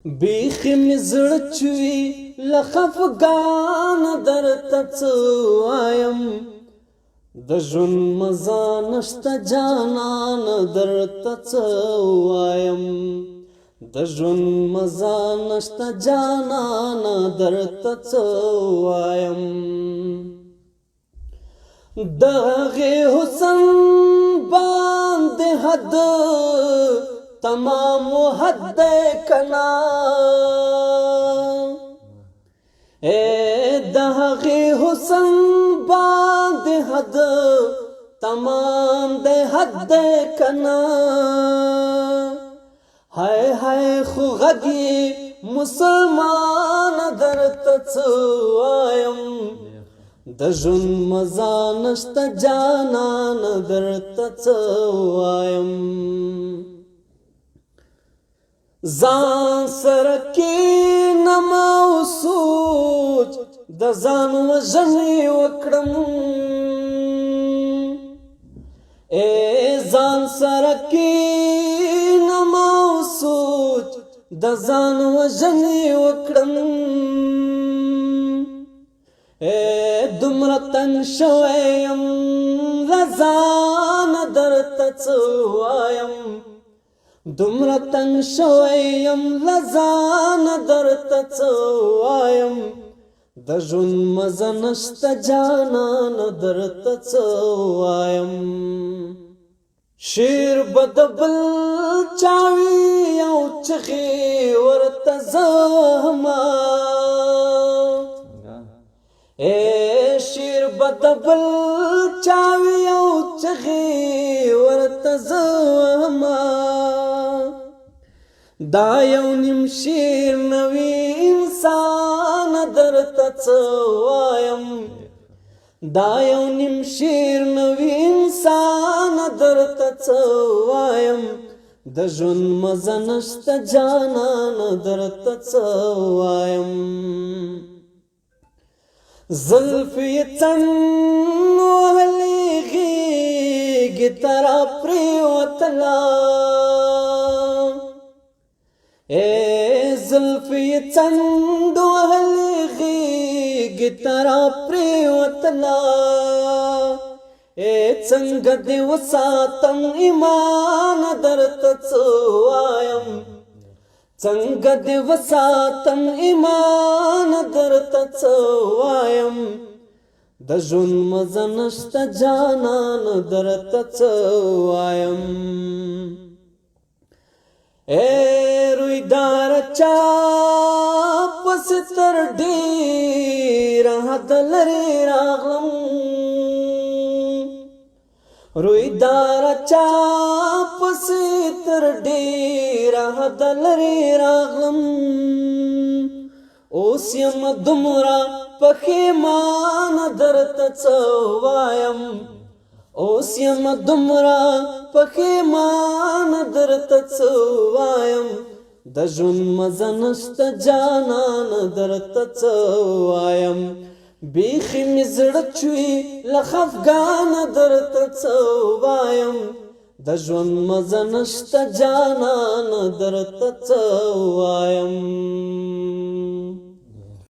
بیخی می زړه چوي له خفګانه درته څه وایم د ژوند مزه نشته جانانه درته څه وایم د ژوند مزه نشته جانانه درته څه وایم دغه حسن باندې حد تمام حد کنا اے دغه حسن باندې حد تمام د حد کنا ہائے ہائے خو غږی مسلمان درته څه وایم د ژوند مزه نشته جانان درته څه وایم ځان سره کینم او سوچ د ځان وژنې وکړم اے ځان سره کینم او سوچ د ځان وژنې وکړم اے دومره تنګ شوی یم له ځانه درته څه وایم دومره تنګ شوی یم له ځانه درته څه وایم د ژوند مزه نشته جانانه درته څه وایم شعر به د بل چا وي او چغې ورته زما اے شعر به د بل چا وي او چغې ورته زما دا یو نیم شعر نوی انسان درته څه وایم دا یو نیم شعر نوی انسان درته څه وایم د ژوند مزه نشته جانانه درته څه وایم زلفې یې څنډ وهلې غېږې ته راپرېوتله اے زلفې یې څنډ وهلې غېږې ته راپرېوتله اے څنګه دې وساتم ایمان درته څه وایم څنګه دې وساتم ایمان درته څه وایم د ژوند مزه نشته جانان درته څه وایم اے رویدار چا پسې تر ډېره حد لرې راغلم رویدار چا پسې تر ډېره حد لرې راغلم اوس یم دومره پښېمانه درته څه وایم اوس یم دومره پښېمانه درته څه وایم د ژوند مزه نشته جانانه درته څه وایم بیخي مې زړه چوي له خفګانه درته څه وایم د ژوند مزه نشته جانانه درته څه وایم